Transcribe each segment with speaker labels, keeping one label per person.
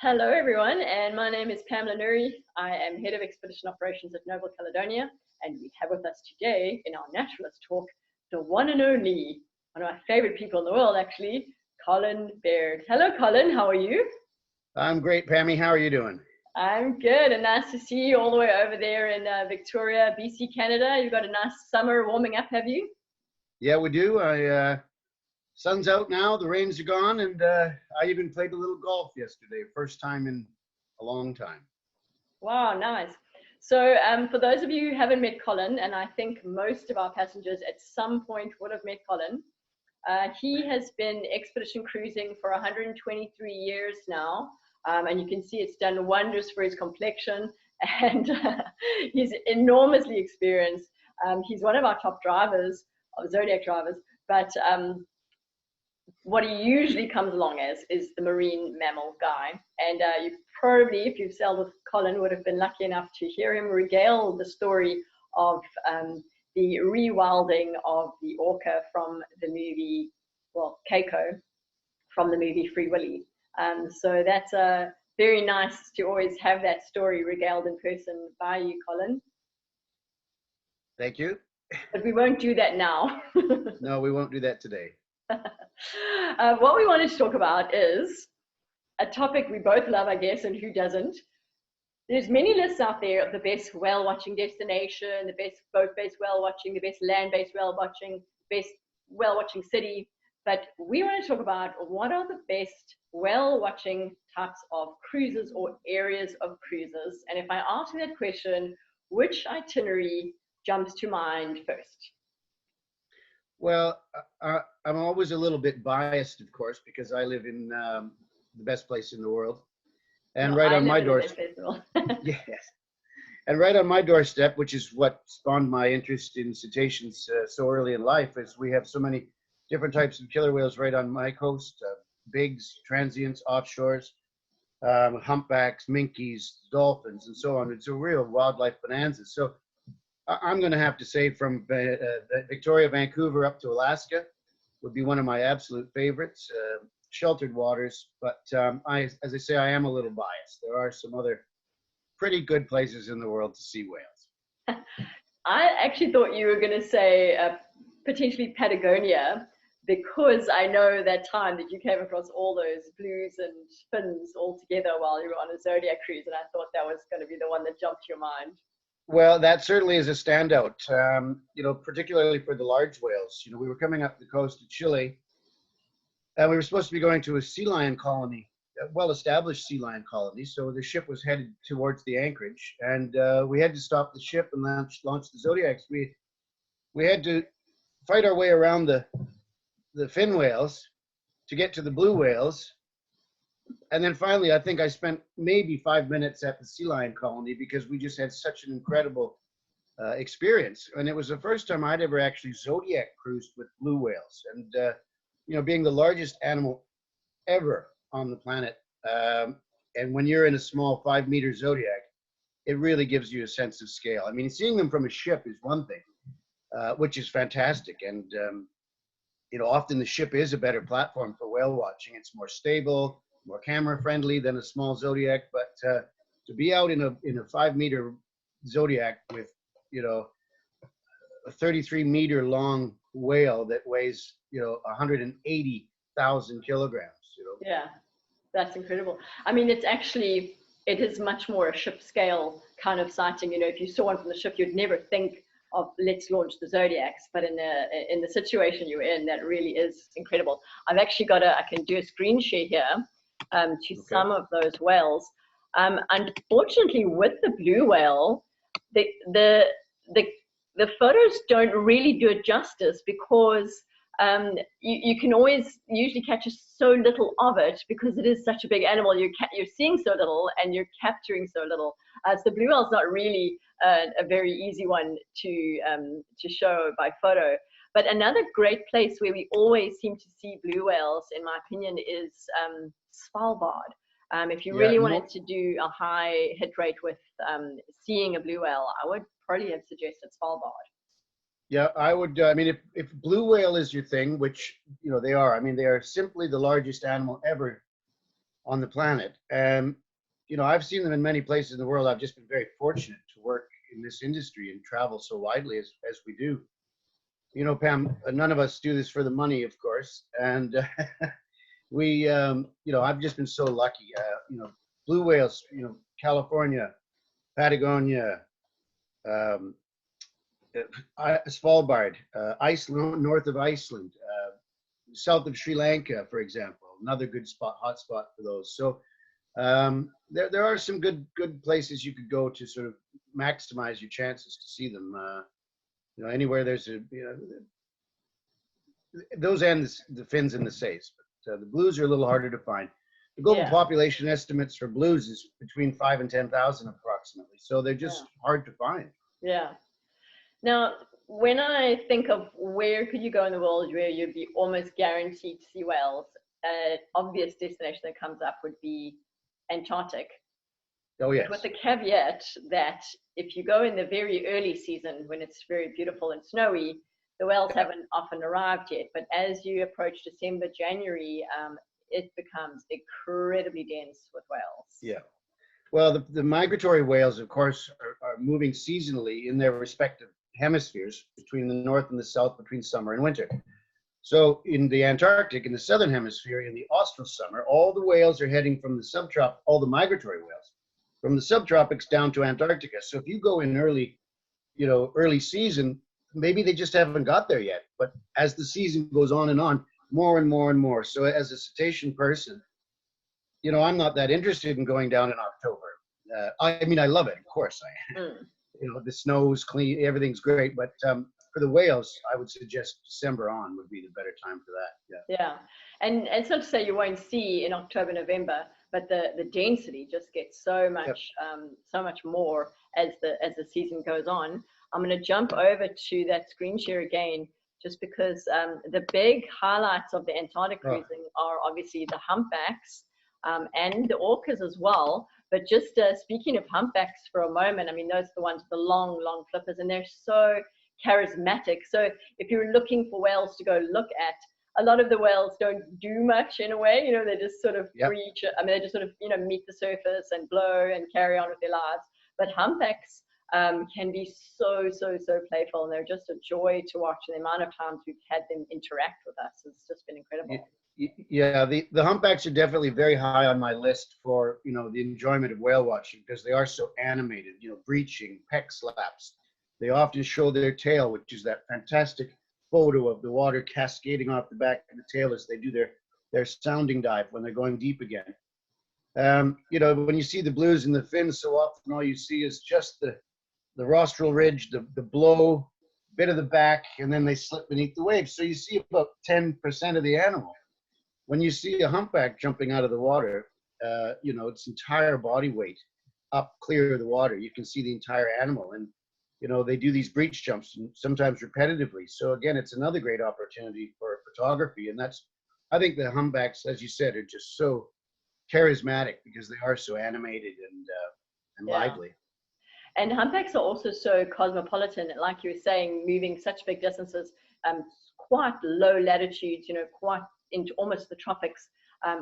Speaker 1: Hello everyone, and my name is Pamela Nuri. I am Head of Expedition Operations at Noble Caledonia, and we have with us today in our Naturalist Talk, the one and only, one of my favorite people in the world actually, Colin Baird. Hello Colin, how are you?
Speaker 2: I'm great, Pammy. How are you doing?
Speaker 1: I'm good, and nice to see you all the way over there in Victoria, BC, Canada. You've got a nice summer warming up, have you?
Speaker 2: Yeah, we do. Sun's out now, the rains are gone, and I even played a little golf yesterday. First time in a long time.
Speaker 1: Wow, nice. So for those of you who haven't met Colin, and I think most of our passengers at some point would have met Colin, he has been expedition cruising for 123 years now, and you can see it's done wonders for his complexion, and he's enormously experienced. He's one of our top drivers, Zodiac drivers, but what he usually comes along as is the marine mammal guy. And you probably, if you've sailed with Colin, would have been lucky enough to hear him regale the story of the rewilding of the orca from the movie, well, Keiko, from the movie Free Willy. So that's very nice to always have that story regaled in person by you, Colin.
Speaker 2: Thank you.
Speaker 1: But we won't do that now.
Speaker 2: No, we won't do that today.
Speaker 1: What we wanted to talk about is a topic we both love, I guess, and who doesn't. There's many lists out there of the best whale watching destination, the best boat-based whale watching, the best land-based whale watching, best whale watching city. But we want to talk about what are the best whale watching types of cruises or areas of cruises. And if I ask you that question, which itinerary jumps to mind first?
Speaker 2: Well, I'm always a little bit biased, of course, because I live in the best place in the world, and
Speaker 1: No,
Speaker 2: right
Speaker 1: I
Speaker 2: on my
Speaker 1: live in the
Speaker 2: doorstep.
Speaker 1: best place in the world.
Speaker 2: Yes, and right on my doorstep, which is what spawned my interest in cetaceans so early in life, is we have so many different types of killer whales right on my coast: bigs, transients, offshores, humpbacks, minkies, dolphins, and so on. It's a real wildlife bonanza. So I'm going to have to say from Victoria, Vancouver up to Alaska would be one of my absolute favorites. Sheltered waters, but as I say, I am a little biased. There are some other pretty good places in the world to see whales.
Speaker 1: I actually thought you were going to say potentially Patagonia, because I know that time that you came across all those blues and fins all together while you were on a Zodiac cruise, and I thought that was going to be the one that jumped to your mind.
Speaker 2: Well, that certainly is a standout, particularly for the large whales. We were coming up the coast of Chile, and we were supposed to be going to a sea lion colony, a well-established sea lion colony. So the ship was headed towards the anchorage, and we had to stop the ship and launch the Zodiacs. We had to fight our way around the fin whales to get to the blue whales. And then finally, I think I spent maybe 5 minutes at the sea lion colony because we just had such an incredible experience. And it was the first time I'd ever actually Zodiac cruised with blue whales. And, being the largest animal ever on the planet, and when you're in a small 5-meter Zodiac, it really gives you a sense of scale. I mean, seeing them from a ship is one thing, which is fantastic. And, often the ship is a better platform for whale watching. It's more stable, more camera friendly than a small Zodiac, but to be out in a 5-meter Zodiac with a 33-meter long whale that weighs 180,000 kilograms.
Speaker 1: Yeah, that's incredible. I mean, it is much more a ship scale kind of sighting. If you saw one from the ship, you'd never think of let's launch the Zodiacs, but in the situation you're in, that really is incredible. I've actually I can do a screen share here to some of those whales. Unfortunately, with the blue whale, the photos don't really do it justice, because you can always usually catch so little of it because it is such a big animal. You're seeing so little and you're capturing so little. So the blue whale is not really a very easy one to show by photo. But another great place where we always seem to see blue whales, in my opinion, is Svalbard. If you really wanted to do a high hit rate with seeing a blue whale, I would probably have suggested Svalbard.
Speaker 2: Yeah, I would. I mean, if blue whale is your thing, which they are. I mean, they are simply the largest animal ever on the planet. And, you know, I've seen them in many places in the world. I've just been very fortunate to work in this industry and travel so widely as we do. You know, Pam, none of us do this for the money, of course. And we, you know, I've just been so lucky. You know, blue whales, you know, California, Patagonia, Svalbard, Iceland, north of Iceland, south of Sri Lanka, for example, another good spot, hot spot for those. So there are some good places you could go to sort of maximize your chances to see them. You know, anywhere there's a, you know, those and the fins and the says, but the blues are a little harder to find. The global population estimates for blues is between 5 and 10,000 approximately. So they're just hard to find.
Speaker 1: Yeah. Now, when I think of where could you go in the world where you'd be almost guaranteed to see whales, an obvious destination that comes up would be Antarctic.
Speaker 2: Oh, yes.
Speaker 1: With the caveat that if you go in the very early season when it's very beautiful and snowy, the whales haven't often arrived yet. But as you approach December, January, it becomes incredibly dense with whales.
Speaker 2: Yeah. Well, the migratory whales, of course, are moving seasonally in their respective hemispheres between the north and the south, between summer and winter. So in the Antarctic, in the southern hemisphere, in the austral summer, all the whales are heading from the subtropics, all the migratory whales, from the subtropics down to Antarctica. So if you go in early, you know, early season, maybe they just haven't got there yet. But as the season goes on and on, more and more and more. So as a cetacean person, you know, I'm not that interested in going down in October. I mean, I love it, of course. You know, the snow's clean, everything's great. But for the whales, I would suggest December on would be the better time for that.
Speaker 1: Yeah. And it's not to say you won't see in October, November, but the density just gets so much so much more as the season goes on. I'm going to jump over to that screen share again, just because the big highlights of the Antarctic cruising are obviously the humpbacks and the orcas as well. But just speaking of humpbacks for a moment, I mean, those are the ones with the long flippers, and they're so charismatic. So if you're looking for whales to go look at, a lot of the whales don't do much in a way, you know, they just sort of reach, I mean, they just sort of, you know, meet the surface and blow and carry on with their lives. But humpbacks can be so playful, and they're just a joy to watch. And the amount of times we've had them interact with us has just been incredible.
Speaker 2: Yeah, the humpbacks are definitely very high on my list for, you know, the enjoyment of whale watching, because they are so animated, you know, breaching, peck slaps. They often show their tail, which is that fantastic photo of the water cascading off the back of the tail as they do their sounding dive when they're going deep again. You know, when you see the blues and the fins, so often all you see is just the rostral ridge, the blow, bit of the back, and then they slip beneath the waves. So you see about 10% of the animal. When you see a humpback jumping out of the water, you know, its entire body weight up clear of the water, you can see the entire animal. And, you know, they do these breach jumps, and sometimes repetitively. So again, it's another great opportunity for photography. And that's, I think the humpbacks, as you said, are just so charismatic because they are so animated and lively.
Speaker 1: And humpbacks are also so cosmopolitan, like you were saying, moving such big distances, quite low latitudes, you know, quite into almost the tropics,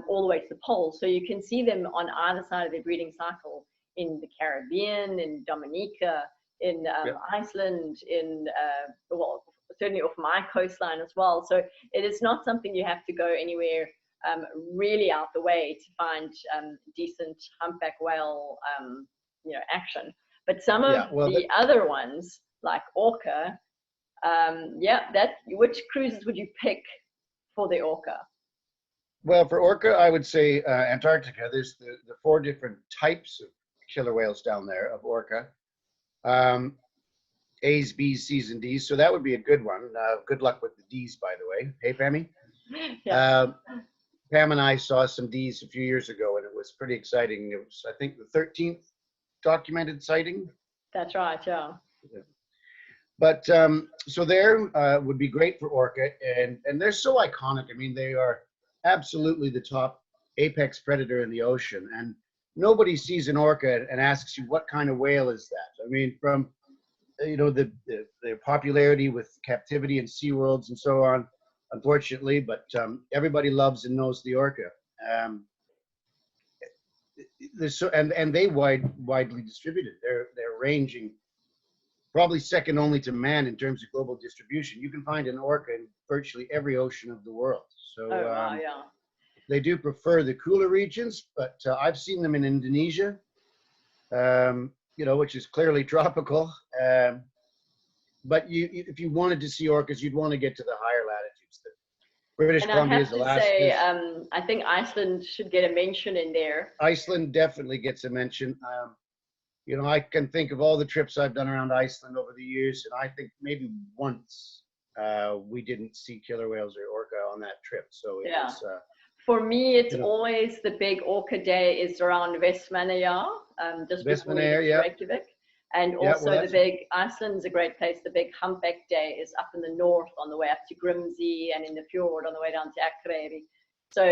Speaker 1: all the way to the poles. So you can see them on either side of their breeding cycle, in the Caribbean, in Dominica, in Iceland, in, well, certainly off my coastline as well. So it is not something you have to go anywhere really out the way to find decent humpback whale, you know, action. But some of the other ones, like Orca, which cruises would you pick for the Orca? Well,
Speaker 2: for Orca, I would say Antarctica. There's the 4 different types of killer whales down there of Orca. A's, B's, C's, and D's. So that would be a good one. Good luck with the D's, by the way. Hey, Pammy? Pam and I saw some D's a few years ago, and it was pretty exciting. It was, I think, the 13th documented sighting.
Speaker 1: That's right, yeah.
Speaker 2: But so there would be great for Orca, and they're so iconic. I mean, they are absolutely the top apex predator in the ocean, and nobody sees an Orca and asks you, what kind of whale is that? I mean, from, you know, their popularity with captivity and SeaWorlds and so on, unfortunately, but everybody loves and knows the Orca. and they widely distributed. They're ranging probably second only to man in terms of global distribution. You can find an orca in virtually every ocean of the world. So
Speaker 1: Oh, wow, yeah.
Speaker 2: they do prefer the cooler regions, but I've seen them in Indonesia, which is clearly tropical. But if you wanted to see orcas, you'd want to get to the higher latitudes. The British
Speaker 1: And I
Speaker 2: Columbia's,
Speaker 1: have to
Speaker 2: Alaska's.
Speaker 1: say, I think Iceland should get a mention in there.
Speaker 2: Iceland definitely gets a mention. I can think of all the trips I've done around Iceland over the years, and I think maybe once we didn't see killer whales or orca on that trip. So it's
Speaker 1: for me, it's always the big orca day is around Vestmannaeyjar, just before you get to Reykjavik. And also the big, Iceland's a great place. The big Humpback day is up in the north on the way up to Grimsey, and in the fjord on the way down to Akureyri. So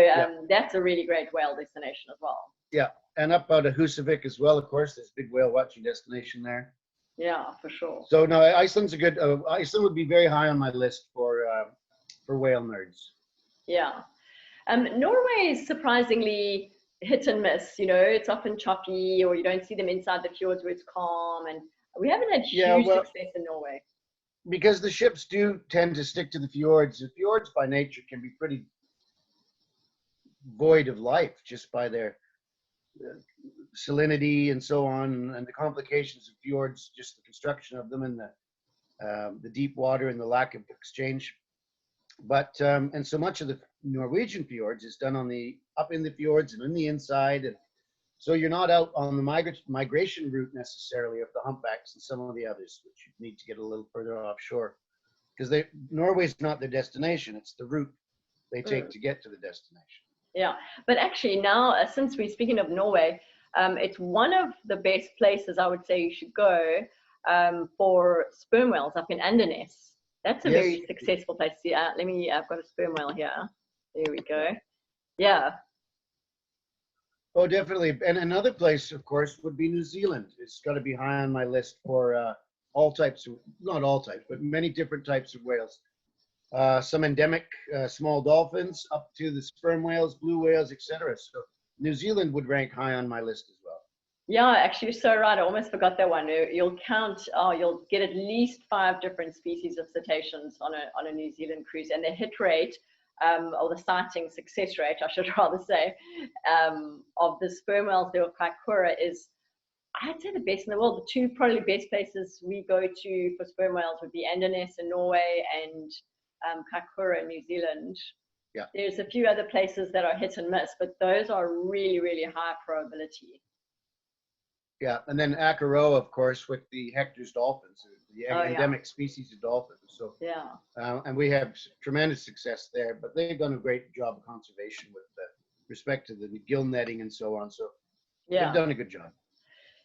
Speaker 1: that's a really great whale destination as well.
Speaker 2: Yeah, and up out of Husavik as well, of course. There's a big whale watching destination there.
Speaker 1: Yeah, for sure.
Speaker 2: So no, Iceland's a good. Iceland would be very high on my list for whale nerds.
Speaker 1: Yeah, Norway is surprisingly hit and miss. It's often choppy, or you don't see them inside the fjords where it's calm, and we haven't had huge success in Norway.
Speaker 2: Because the ships do tend to stick to the fjords. The fjords by nature can be pretty void of life just by their salinity and so on, and the complications of fjords, just the construction of them and the deep water and the lack of exchange. But and so much of the Norwegian fjords is done up in the fjords and in the inside, and so you're not out on the migration route necessarily of the humpbacks and some of the others, which you need to get a little further offshore, because Norway's not their destination; it's the route they take to get to the destination.
Speaker 1: Yeah, but actually now, since we're speaking of Norway, it's one of the best places I would say you should go for sperm whales up in Andenes. That's a very successful place. Yeah, I've got a sperm whale here. There we go. Yeah.
Speaker 2: Oh, definitely. And another place, of course, would be New Zealand. It's got to be high on my list for not all types, but many different types of whales. Some endemic small dolphins up to the sperm whales, blue whales, etc. So New Zealand would rank high on my list as well.
Speaker 1: Yeah, actually, you're so right. I almost forgot that one. You'll get at least 5 different species of cetaceans on a New Zealand cruise, and the hit rate, or the sighting success rate, I should rather say, of the sperm whales there with Kaikoura is, I'd say, the best in the world. The 2 probably best places we go to for sperm whales would be Andenes in Norway and Kaikoura in New Zealand.
Speaker 2: Yeah.
Speaker 1: There's a few other places that are hit and miss, but those are really, really high probability.
Speaker 2: Yeah, and then Akaroa, of course, with the Hector's dolphins, the endemic species of dolphins. So and we have tremendous success there, but they've done a great job of conservation with respect to the gill netting and so on. So they've done a good job.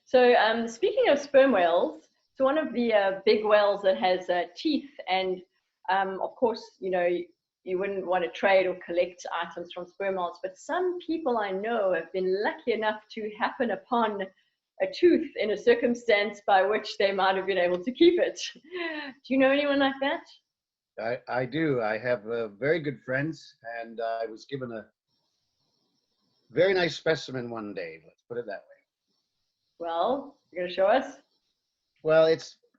Speaker 1: So speaking of sperm whales, it's one of the big whales that has teeth, and of course, you wouldn't want to trade or collect items from sperm whales, but some people I know have been lucky enough to happen upon a tooth in a circumstance by which they might have been able to keep it. Do you know anyone like that?
Speaker 2: I do. I have very good friends, and I was given a very nice specimen one day. Let's put it that way.
Speaker 1: Well, you're going to show us?
Speaker 2: Well,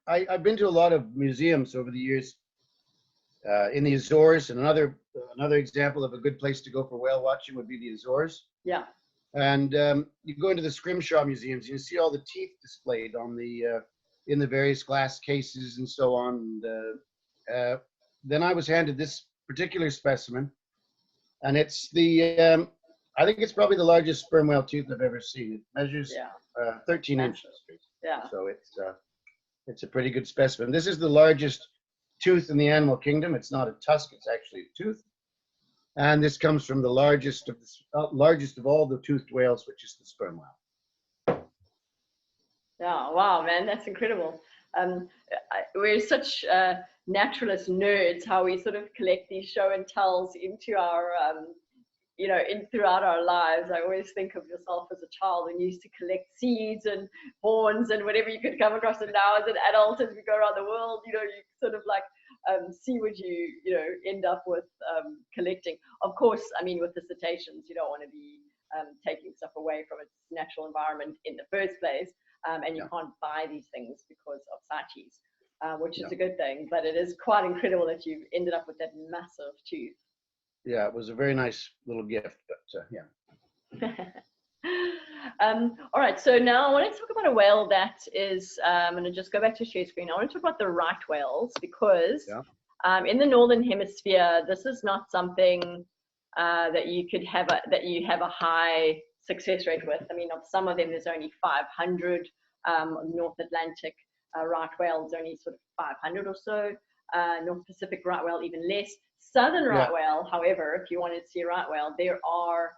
Speaker 2: I've been to a lot of museums over the years in the Azores, and another example of a good place to go for whale watching would be the Azores.
Speaker 1: Yeah.
Speaker 2: And you go into the Scrimshaw museums, and you see all the teeth displayed on in the various glass cases and so on. And, then I was handed this particular specimen, and it's I think it's probably the largest sperm whale tooth I've ever seen. It measures 13 inches.
Speaker 1: Yeah.
Speaker 2: So it's a pretty good specimen. This is the largest tooth in the animal kingdom. It's not a tusk; it's actually a tooth. And this comes from the largest of all the toothed whales, which is the sperm whale.
Speaker 1: Yeah, wow, man, that's incredible. We're such naturalist nerds, how we sort of collect these show and tells into our, throughout our lives. I always think of yourself as a child and used to collect seeds and horns and whatever you could come across. And now as an adult, as we go around the world, you sort of like see what you end up with collecting. Of course, I mean, with the cetaceans, you don't want to be taking stuff away from its natural environment in the first place, and you can't buy these things because of CITES, which is a good thing. But it is quite incredible that you've ended up with that massive tooth.
Speaker 2: Yeah, it was a very nice little gift, but yeah.
Speaker 1: All right, so now I want to talk about a whale that is, I'm going to just go back to share screen. I want to talk about the right whales because in the Northern Hemisphere, this is not something that you could have you have a high success rate with. I mean, of some of them, there's only 500. North Atlantic right whales, only sort of 500 or so. North Pacific right whale, even less. Southern right whale, however, if you wanted to see a right whale, there are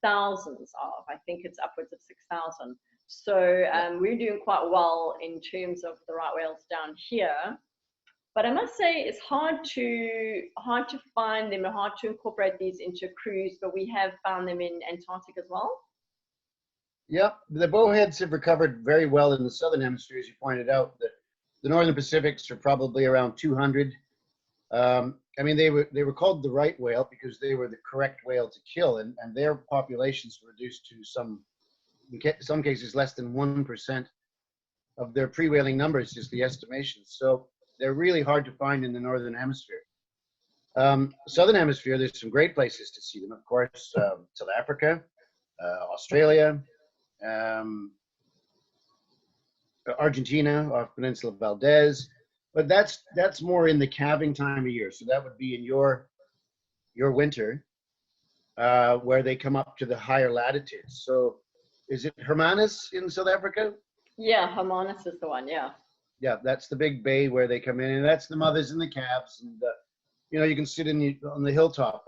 Speaker 1: thousands of, I think it's upwards of 6,000. So we're doing quite well in terms of the right whales down here. But I must say it's hard to find them and hard to incorporate these into a cruise, but we have found them in Antarctica as well.
Speaker 2: Yeah, the bowheads have recovered very well in the Southern Hemisphere, as you pointed out. The Northern Pacifics are probably around 200. I mean, they were called the right whale because they were the correct whale to kill, and their populations were reduced to in some cases less than 1% of their pre-whaling numbers, is the estimation. So they're really hard to find in the Northern Hemisphere. Southern Hemisphere, there's some great places to see them, of course. South Africa, Australia, Argentina, off Peninsula Valdez. But that's more in the calving time of year. So that would be in your winter, where they come up to the higher latitudes. So is it Hermanus in South Africa?
Speaker 1: Yeah, Hermanus is the one, yeah.
Speaker 2: Yeah, that's the big bay where they come in, and that's the mothers and the calves. And, you know, you can sit on the hilltop.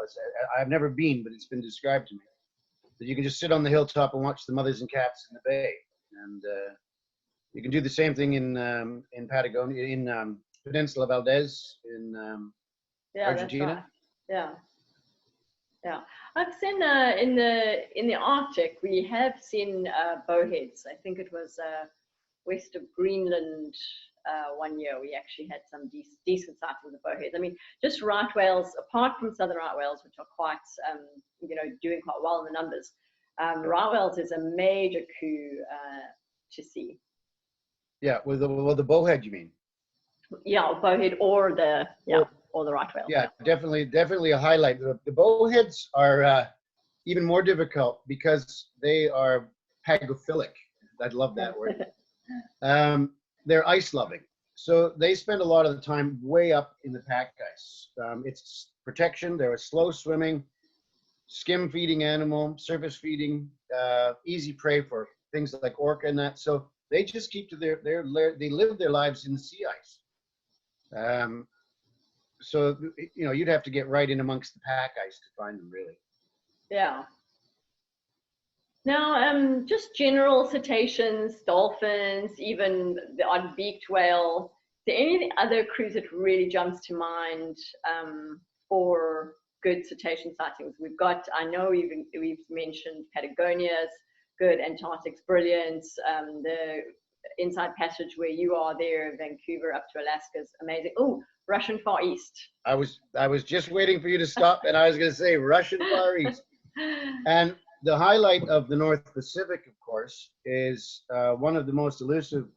Speaker 2: I've never been, but it's been described to me. That you can just sit on the hilltop and watch the mothers and calves in the bay. And you can do the same thing in Patagonia, in Peninsula Valdez, in Argentina.
Speaker 1: That's right. Yeah. I've seen in the Arctic, we have seen bowheads. I think it was west of Greenland one year. We actually had some decent sightings of bowheads. I mean, just right whales, apart from southern right whales, which are quite, doing quite well in the numbers. Right whales is a major coup to see. Yeah,
Speaker 2: with the bowhead, you mean?
Speaker 1: Yeah, bowhead or the right whale.
Speaker 2: Yeah, definitely a highlight. The bowheads are even more difficult because they are pagophilic. I love that word. They're ice loving, so they spend a lot of the time way up in the pack ice. It's protection. They're a slow swimming, skim feeding animal, surface feeding, easy prey for things like orca and that. So they just keep to they live their lives in the sea ice. So, you know, you'd have to get right in amongst the pack ice to find them, really.
Speaker 1: Yeah. Now, just general cetaceans, dolphins, even the odd beaked whale. Is there any other cruise that really jumps to mind for good cetacean sightings? I know we've mentioned Patagonia's good, Antarctic's brilliant, the Inside Passage where you are there, Vancouver up to Alaska's amazing. Oh, Russian Far East.
Speaker 2: I was just waiting for you to stop, and I was going to say Russian Far East. And the highlight of the North Pacific, of course, is one of the most elusive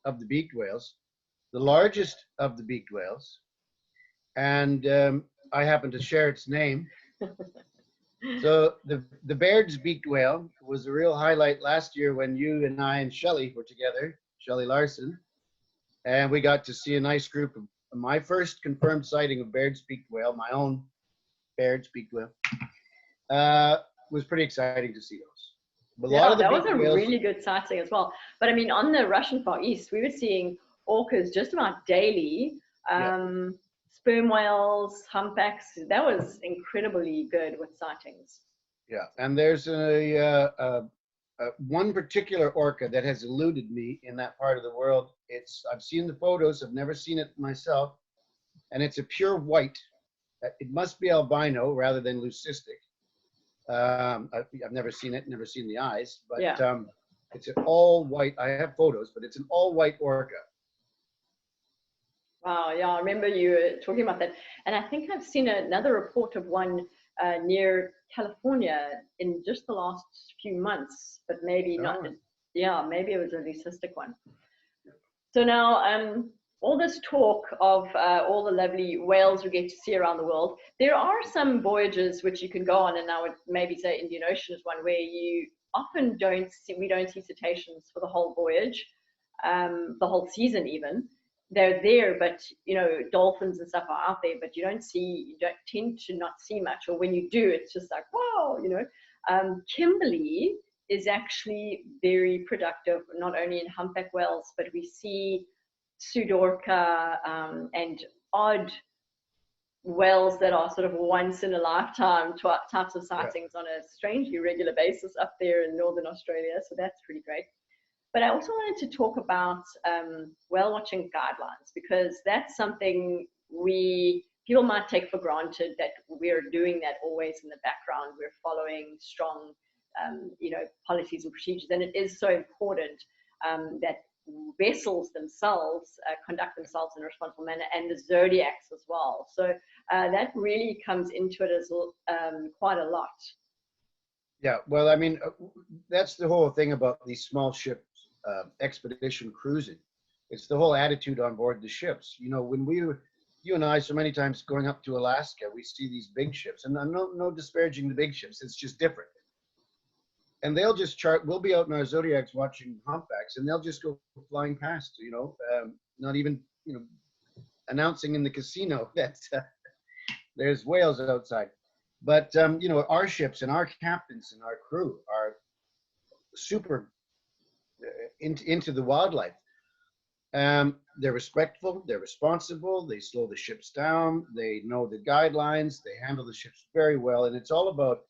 Speaker 2: of the beaked whales, the largest of the beaked whales, and I happen to share its name. So the Baird's beaked whale was a real highlight last year when you and I and Shelley were together, Shelley Larson, and we got to see a nice group of my first confirmed sighting of Baird's beaked whale, my own Baird's beaked whale. Was pretty exciting to see those. But
Speaker 1: that was a really good sighting as well. But I mean, on the Russian Far East, we were seeing orcas just about daily. Sperm whales, humpbacks. That was incredibly good with sightings.
Speaker 2: Yeah, and there's one particular orca that has eluded me in that part of the world. I've seen the photos, I've never seen it myself, and it's a pure white. It must be albino rather than leucistic. I've never seen it, never seen the eyes, but it's an all white. I have photos, but it's an all white orca.
Speaker 1: Wow, yeah, I remember you talking about that. And I think I've seen another report of one near California in just the last few months, but maybe not.
Speaker 2: Oh.
Speaker 1: Yeah, maybe it was a leucistic one. So now, all this talk of all the lovely whales we get to see around the world, there are some voyages which you can go on, and I would maybe say Indian Ocean is one where you often we don't see cetaceans for the whole voyage, the whole season even. They're there, but dolphins and stuff are out there, but you don't tend to not see much, or when you do, it's just like, wow, Kimberley is actually very productive, not only in humpback whales, but we see Orca and odd whales that are sort of once in a lifetime types of sightings on a strangely regular basis up there in northern Australia. So that's pretty great. But I also wanted to talk about whale watching guidelines, because that's something people might take for granted, that we're doing that always in the background. We're following strong policies and procedures, and it is so important that vessels themselves conduct themselves in a responsible manner, and the zodiacs as well. So that really comes into it as quite a lot.
Speaker 2: Yeah, well, I mean, that's the whole thing about these small ships, expedition cruising. It's the whole attitude on board the ships. When you and I, so many times going up to Alaska, we see these big ships, and I'm no disparaging the big ships. It's just different. And they'll just we'll be out in our zodiacs watching humpbacks, and they'll just go flying past, not even, announcing in the casino that there's whales outside. But, our ships and our captains and our crew are super into the wildlife. They're respectful, they're responsible, they slow the ships down, they know the guidelines, they handle the ships very well. And it's all about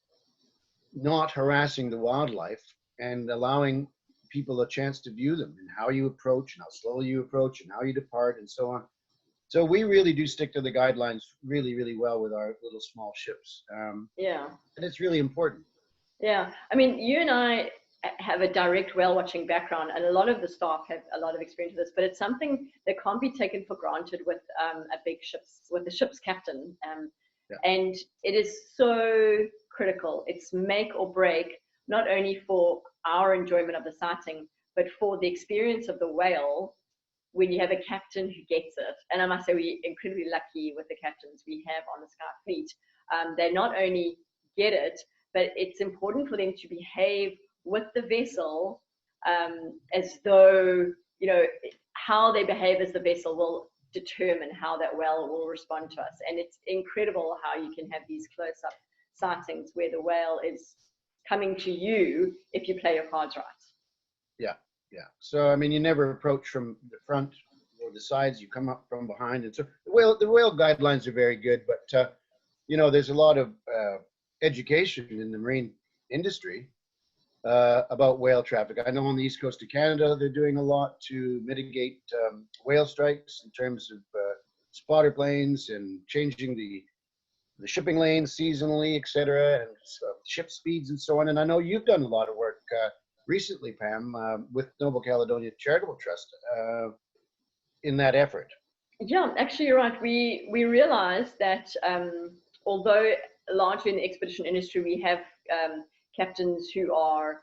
Speaker 2: not harassing the wildlife and allowing people a chance to view them, and how you approach and how slowly you approach and how you depart and so on. So we really do stick to the guidelines really, really well with our little small ships. And it's really important.
Speaker 1: Yeah. I mean, you and I have a direct whale watching background, and a lot of the staff have a lot of experience with this, but it's something that can't be taken for granted with the ship's captain. And it is so critical. It's make or break, not only for our enjoyment of the sighting, but for the experience of the whale when you have a captain who gets it. And I must say, we're incredibly lucky with the captains we have on the Sky Fleet. They not only get it, but it's important for them to behave with the vessel as though, how they behave as the vessel will determine how that whale will respond to us. And it's incredible how you can have these close-up sightings where the whale is coming to you if you play your cards right.
Speaker 2: Yeah. So, I mean, you never approach from the front or the sides, you come up from behind. And so the whale guidelines are very good, but, there's a lot of education in the marine industry about whale traffic. I know on the east coast of Canada, they're doing a lot to mitigate whale strikes in terms of spotter planes and changing the shipping lanes seasonally, et cetera, and ship speeds and so on. And I know you've done a lot of work recently, Pam, with Noble Caledonia Charitable Trust in that effort.
Speaker 1: Yeah, actually, you're right. We realized that although largely in the expedition industry, we have captains who are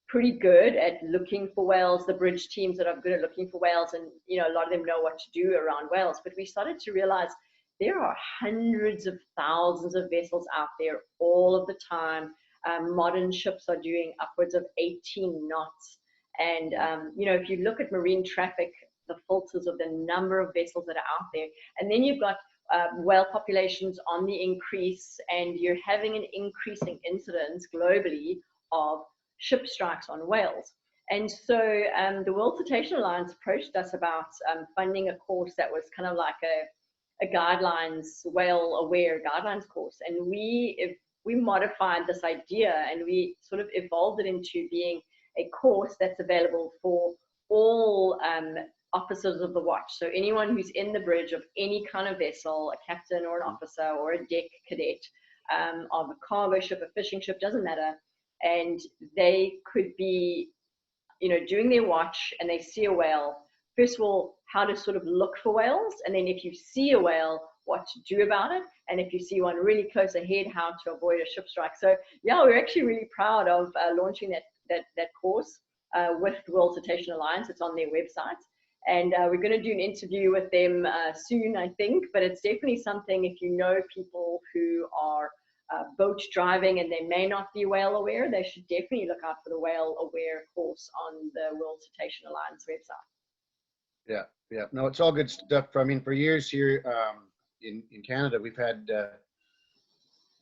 Speaker 1: pretty good at looking for whales, the bridge teams that are good at looking for whales, and a lot of them know what to do around whales. But we started to realize there are hundreds of thousands of vessels out there all of the time. Modern ships are doing upwards of 18 knots. And, if you look at marine traffic, the filters of the number of vessels that are out there, and then you've got whale populations on the increase, and you're having an increasing incidence globally of ship strikes on whales. And so the World Cetacean Alliance approached us about funding a course that was kind of like a guidelines, whale-aware guidelines course. And we modified this idea, and we sort of evolved it into being a course that's available for all officers of the watch. So anyone who's in the bridge of any kind of vessel, a captain or an officer or a deck cadet of a cargo ship, a fishing ship, doesn't matter. And they could be, doing their watch and they see a whale. First of all, how to sort of look for whales. And then if you see a whale, what to do about it, and if you see one really close ahead, how to avoid a ship strike. So yeah, we're actually really proud of launching that course with World Cetacean Alliance. It's on their website. And we're going to do an interview with them soon, I think. But it's definitely something, if you know people who are boat driving and they may not be whale aware, they should definitely look out for the whale aware course on the World Cetacean Alliance website.
Speaker 2: Yeah, yeah. No, it's all good stuff. I mean, for years here in Canada, we've had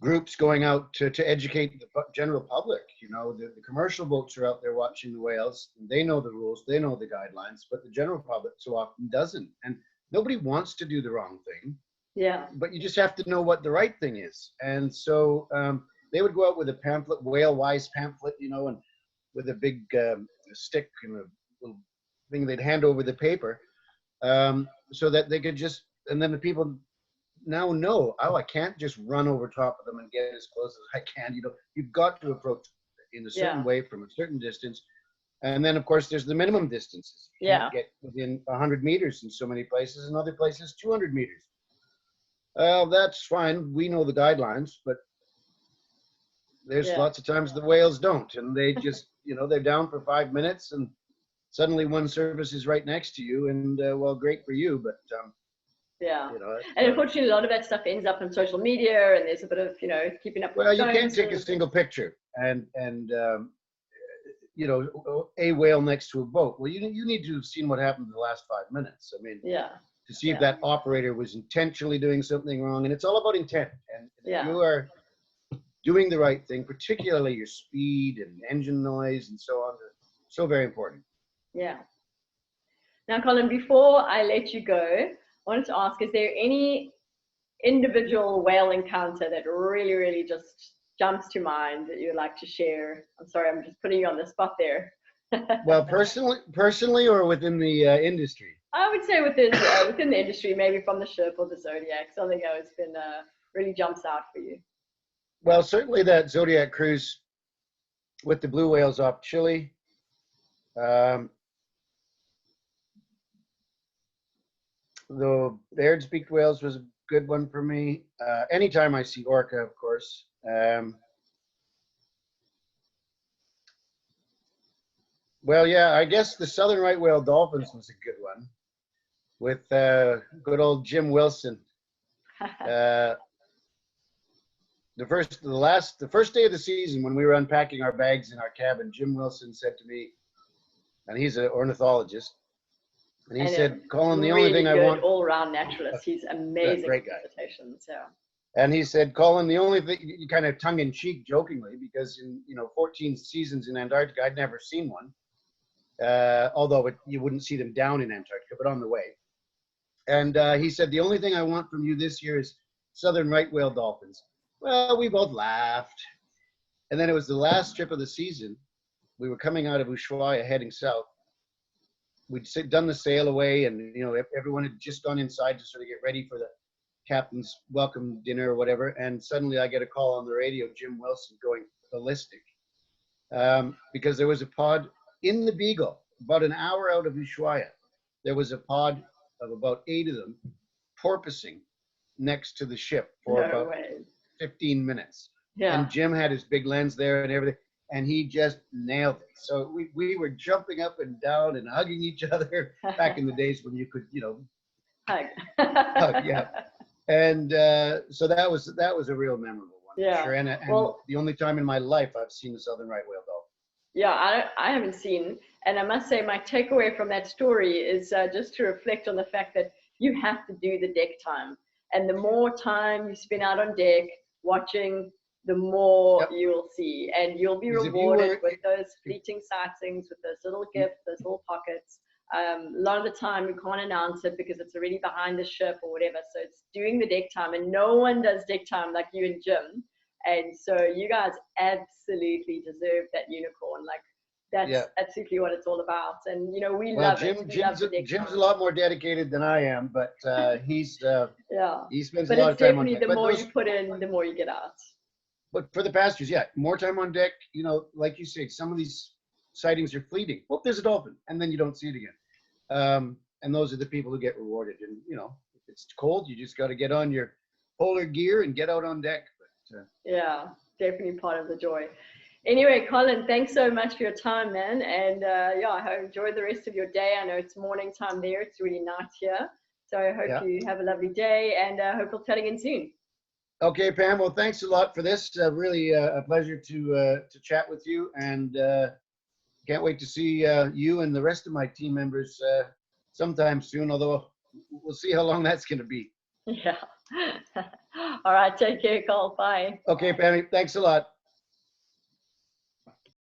Speaker 2: groups going out to educate the general public. You know, the commercial boats are out there watching the whales. And they know the rules, they know the guidelines, but the general public so often doesn't. And nobody wants to do the wrong thing.
Speaker 1: Yeah.
Speaker 2: But you just have to know what the right thing is. And so they would go out with a pamphlet, whale wise pamphlet, you know, and with a big stick and a little thing they'd hand over the paper so that they could just, and then the people now know, oh, I can't just run over top of them and get as close as I can. You know, you've got to approach in a certain way from a certain distance. And then, of course, there's the minimum distances. You can't get within 100 meters in so many places, and other places 200 meters. That's fine. We know the guidelines, but there's lots of times the whales don't, and they just, you know, they're down for 5 minutes, and suddenly one service is right next to you, and well, great for you, but you know,
Speaker 1: and unfortunately, a lot of that stuff ends up on social media, and there's a bit of, you know, keeping up with
Speaker 2: well, you can't take a single picture and you know, a whale next to a boat. Well, you need to have seen what happened in the last 5 minutes. I mean, to see if that operator was intentionally doing something wrong, and it's all about intent. And if you are doing the right thing, particularly your speed and engine noise and so on, so very important. Yeah.
Speaker 1: Now, Colin, before I let you go, I wanted to ask, is there any individual whale encounter that really, really just jumps to mind that you'd like to share? I'm sorry, I'm just putting you on the spot there.
Speaker 2: Well, personally or within the industry?
Speaker 1: I would say within the industry, maybe from the ship or the Zodiac, something that has been really jumps out for you.
Speaker 2: Well, certainly that Zodiac cruise with the blue whales off Chile. The Baird-beaked whales was a good one for me. Anytime I see Orca, of course. Well, yeah, I guess the southern right whale dolphins was a good one with good old Jim Wilson. The first day of the season when we were unpacking our bags in our cabin, Jim Wilson said to me, and he's an ornithologist, and he said, Colin, the only thing I want...
Speaker 1: all-around naturalist. He's amazing.
Speaker 2: Great guy. And he said, Colin, the only thing, kind of tongue-in-cheek, jokingly, because in 14 seasons in Antarctica, I'd never seen one. Although you wouldn't see them down in Antarctica, but on the way. And he said, the only thing I want from you this year is southern right whale dolphins. Well, we both laughed. And then it was the last trip of the season. We were coming out of Ushuaia, heading south. We'd done the sail away, and everyone had just gone inside to sort of get ready for the captain's welcome dinner or whatever. And suddenly I get a call on the radio, Jim Wilson going ballistic, because there was a pod in the Beagle, about an hour out of Ushuaia. There was a pod of about 8 of them porpoising next to the ship for about 15 minutes. Yeah. And Jim had his big lens there and everything, and he just nailed it. So we were jumping up and down and hugging each other back in the days when you could,
Speaker 1: hug.
Speaker 2: Hug, yeah. And so that was a real memorable one. Yeah. Sure. And the only time in my life I've seen the southern right whale dolphin.
Speaker 1: Yeah, I haven't seen, and I must say my takeaway from that story is just to reflect on the fact that you have to do the deck time. And the more time you spend out on deck watching, the more you'll see. And you'll be rewarded with those fleeting sightings, with those little gifts, those little pockets. A lot of the time you can't announce it because it's already behind the ship or whatever. So it's doing the deck time, and no one does deck time like you and Jim. And so you guys absolutely deserve that unicorn. Like that's absolutely what it's all about. And we love it.
Speaker 2: Jim's a lot more dedicated than I am, but he spends
Speaker 1: but
Speaker 2: a lot of time on deck.
Speaker 1: The more you put in, the more you get out.
Speaker 2: But for the pastures, more time on deck. Like you say, some of these sightings are fleeting. Well, there's a dolphin, and then you don't see it again. And those are the people who get rewarded. And it's cold, you just got to get on your polar gear and get out on deck. But,
Speaker 1: yeah, definitely part of the joy. Anyway, Colin, thanks so much for your time, man. And yeah, I hope enjoy the rest of your day. I know it's morning time there. It's really nice here. So I hope you have a lovely day, and I hope we'll chat again soon.
Speaker 2: Okay, Pam. Well, thanks a lot for this. Really a pleasure to chat with you, and can't wait to see you and the rest of my team members sometime soon. Although we'll see how long that's going to be.
Speaker 1: Yeah. All right. Take care, Cole. Bye.
Speaker 2: Okay, Pammy. Thanks a lot.